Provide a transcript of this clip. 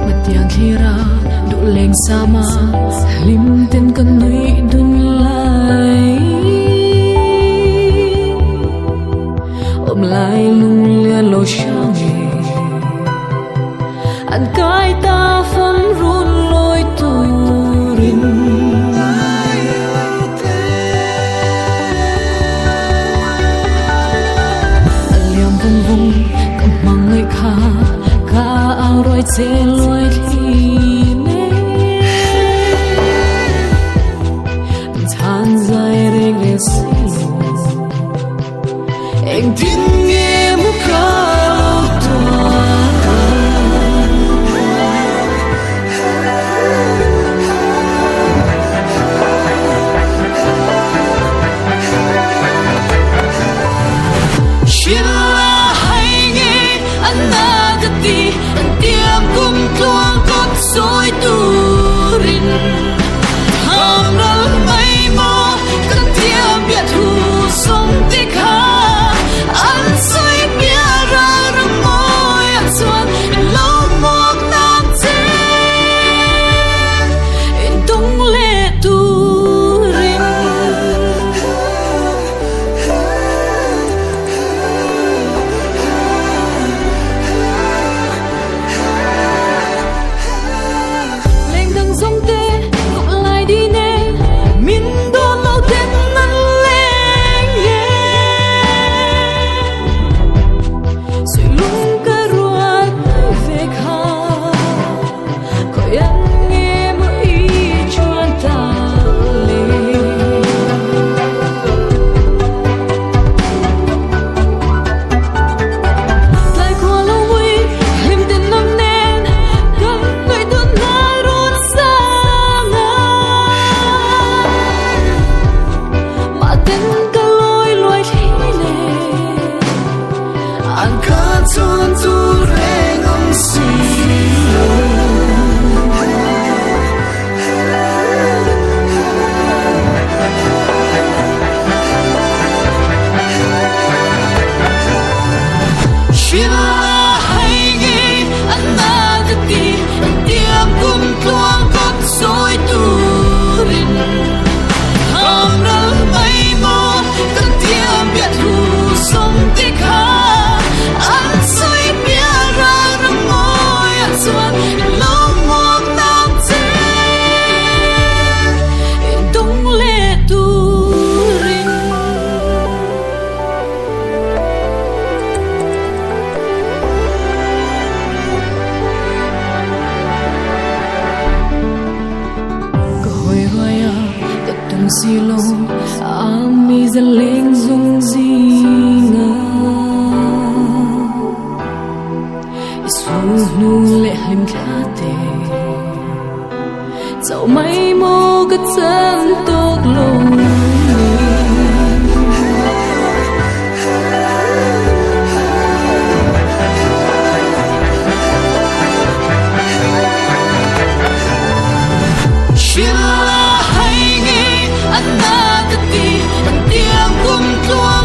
Matiang hira do leng sama limten kan nui dun lai om lai lung lia lo shami an kai ta phong run loi turin aliam vung vung kam mang ngai kha ka ao roi che loi thi ne than dài reng le si anh tin nghe mu ka Soi turin ham ral mai mo kan tiam bia thu song ti kha an soi bia ra rang moi an suan lo mok nam che in tung le turin silo ami zaleng zung zinga isu nu le hlim khate dẫu mai mo cái chân tốt lông Anh ta ti anh tiang kum tua